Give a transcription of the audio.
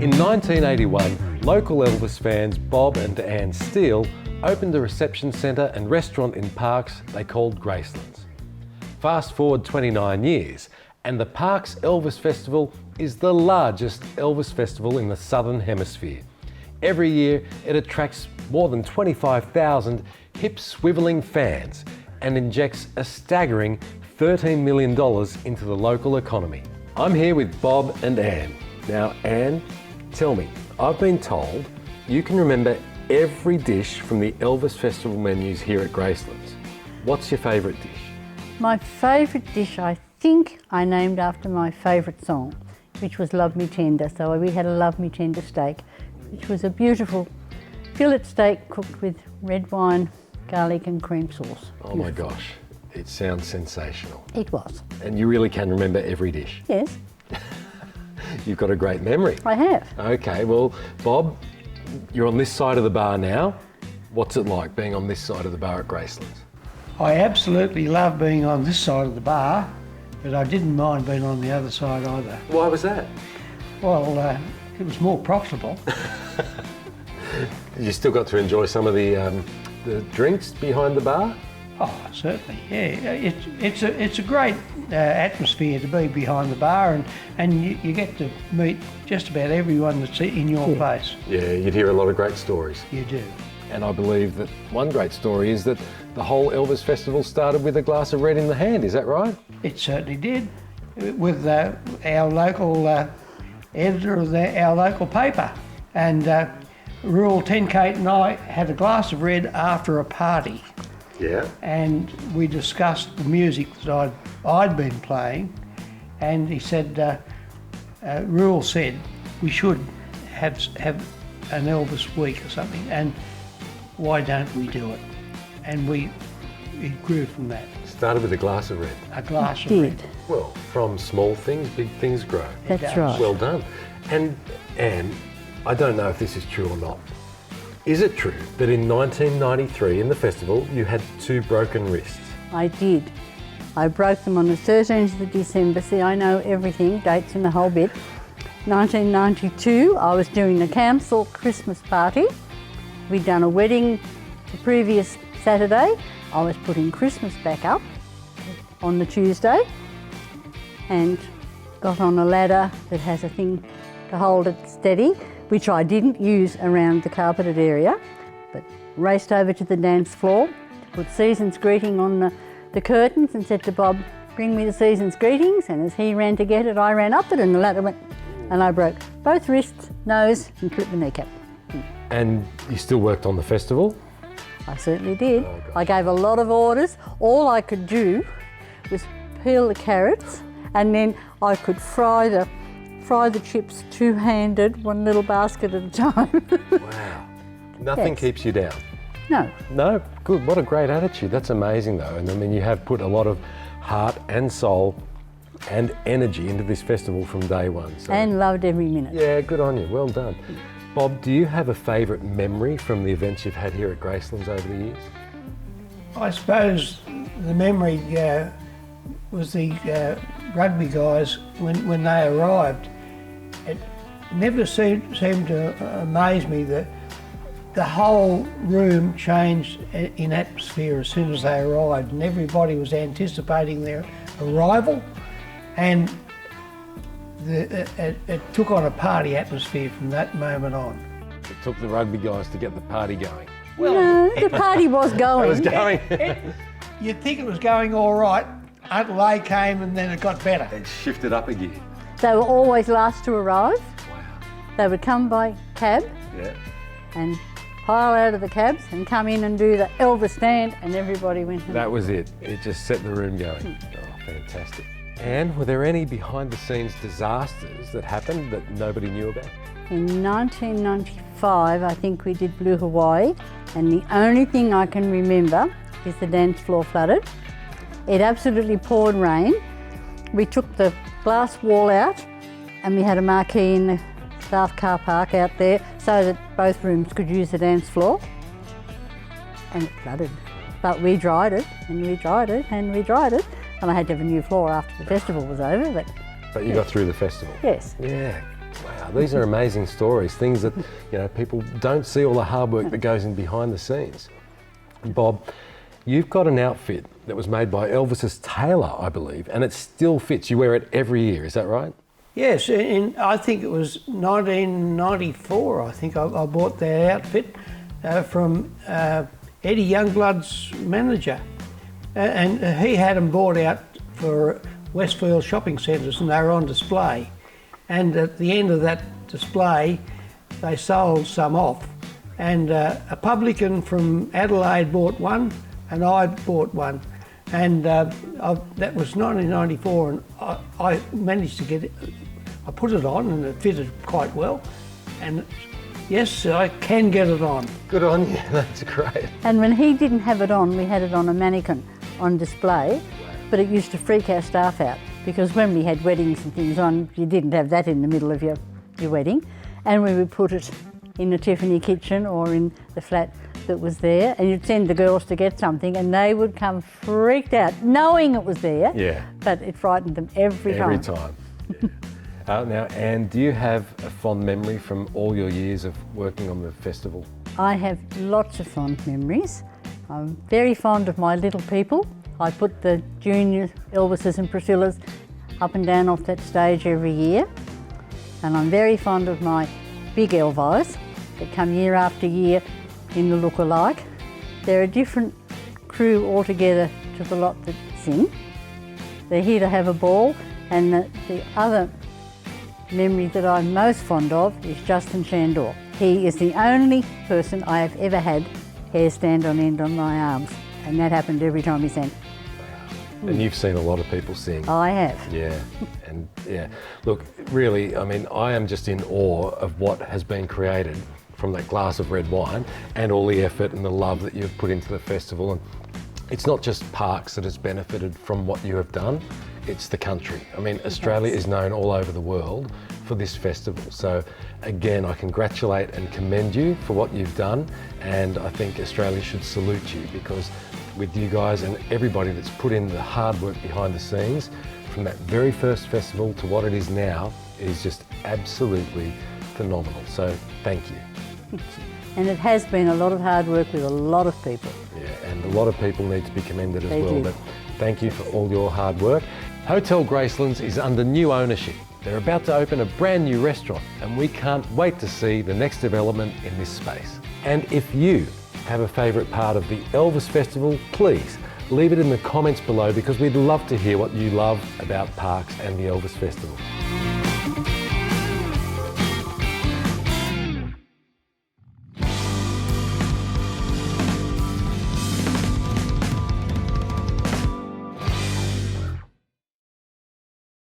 In 1981, local Elvis fans Bob and Ann Steele opened a reception centre and restaurant in Parks they called Gracelands. Fast forward 29 years, and the Parks Elvis Festival is the largest Elvis festival in the Southern Hemisphere. Every year, it attracts more than 25,000 hip swivelling fans and injects a staggering $13 million into the local economy. I'm here with Bob and Ann. Now, Ann, tell me, I've been told you can remember every dish from the Elvis Festival menus here at Gracelands. What's your favourite dish? My favourite dish, I think I named after my favourite song, which was Love Me Tender. So we had a Love Me Tender steak, which was a beautiful fillet steak cooked with red wine, garlic and cream sauce. Oh my gosh, it sounds sensational. It was. And you really can remember every dish? Yes. You've got a great memory. I have. Okay, well, Bob, you're on this side of the bar now. What's it like being on this side of the bar at Gracelands? I absolutely love being on this side of the bar, but I didn't mind being on the other side either. Why was that? Well, it was more profitable. You still got to enjoy some of the drinks behind the bar? Oh, certainly, yeah. It's a great atmosphere to be behind the bar, and you get to meet just about everyone that's in your place. Yeah, you'd hear a lot of great stories. You do. And I believe that one great story is that the whole Elvis Festival started with a glass of red in the hand, is that right? It certainly did, with our local editor of our local paper. And Rule 10 Kate and I had a glass of red after a party. Yeah. And we discussed the music that I'd been playing, and he said, Rule said we should have an Elvis week or something, and why don't we do it? And it grew from that. Started with a glass of red. A glass of Did. red. Well, from small things, big things grow. That's right. Well done. And Anne, I don't know if this is true or not. Is it true that in 1993 in the festival you had 2 broken wrists? I did. I broke them on the 13th of December. See, I know everything, dates and the whole bit. 1992, I was doing the council Christmas party. We'd done a wedding the previous Saturday. I was putting Christmas back up on the Tuesday and got on a ladder that has a thing to hold it steady, which I didn't use around the carpeted area, but raced over to the dance floor, put Season's Greeting on the curtains and said to Bob, bring me the Season's Greetings, and as he ran to get it, I ran up it and the ladder went, and I broke both wrists, nose and clipped the kneecap. And you still worked on the festival? I certainly did. Oh, gosh. I gave a lot of orders. All I could do was peel the carrots and then I could fry the chips two-handed, one little basket at a time. Wow. Nothing Yes. keeps you down? No. No? Good. What a great attitude. That's amazing though. And I mean, you have put a lot of heart and soul and energy into this festival from day one. So. And loved every minute. Yeah, good on you. Well done. Bob, do you have a favourite memory from the events you've had here at Gracelands over the years? I suppose the memory was the rugby guys when they arrived. It never seemed to amaze me that the whole room changed in atmosphere as soon as they arrived, and everybody was anticipating their arrival, and it took on a party atmosphere from that moment on. It took the rugby guys to get the party going. No, the party was going. It was going. You'd think it was going all right until they came, and then it got better. It shifted up again. They were always last to arrive. Wow. They would come by cab Yeah. and pile out of the cabs and come in and do the Elvis stand, and everybody went. That was it. It just set the room going. Oh, fantastic. Anne, were there any behind-the-scenes disasters that happened that nobody knew about? In 1995, I think we did Blue Hawaii, and the only thing I can remember is the dance floor flooded. It absolutely poured rain. We took the glass wall out and we had a marquee in the staff car park out there so that both rooms could use the dance floor, and it flooded. But we dried it and we dried it and we dried it, and I had to have a new floor after the festival was over. But you got through the festival? Yes. Yeah, Wow, these are amazing stories, things that people don't see all the hard work that goes in behind the scenes. Bob, you've got an outfit that was made by Elvis's tailor, I believe, and it still fits. You wear it every year, is that right? Yes, I think it was 1994, I think I bought that outfit from Eddie Youngblood's manager. And he had them bought out for Westfield shopping centres and they were on display. And at the end of that display, they sold some off. And a publican from Adelaide bought one and I bought one. And that was 1994 and I managed to get it. I put it on and it fitted quite well. And yes, I can get it on. Good on you, that's great. And when he didn't have it on, we had it on a mannequin on display, but it used to freak our staff out because when we had weddings and things on, you didn't have that in the middle of your wedding. And we would put it in the Tiffany kitchen or in the flat that was there, and you'd send the girls to get something and they would come freaked out, knowing it was there, yeah. But it frightened them every time. Every time. Yeah. Now, Anne, do you have a fond memory from all your years of working on the festival? I have lots of fond memories. I'm very fond of my little people. I put the junior Elvises and Priscillas up and down off that stage every year. And I'm very fond of my big Elvis that come year after year in the look-alike. They're a different crew altogether to the lot that sing. They're here to have a ball, and the other memory that I'm most fond of is Justin Shandor. He is the only person I have ever had hair stand on end on my arms, and that happened every time he sang. And you've seen a lot of people sing. I have. Yeah, and yeah. Look, really, I mean, I am just in awe of what has been created from that glass of red wine and all the effort and the love that you've put into the festival. And it's not just Parks that has benefited from what you have done, it's the country. I mean, Australia is known all over the world for this festival. So again, I congratulate and commend you for what you've done. And I think Australia should salute you because with you guys and everybody that's put in the hard work behind the scenes, from that very first festival to what it is now, it is just absolutely phenomenal. So thank you. And it has been a lot of hard work with a lot of people. Yeah, and a lot of people need to be commended as They well. do. But thank you for all your hard work. Hotel Gracelands is under new ownership. They're about to open a brand new restaurant and we can't wait to see the next development in this space. And if you have a favourite part of the Elvis Festival, please leave it in the comments below because we'd love to hear what you love about Parks and the Elvis Festival.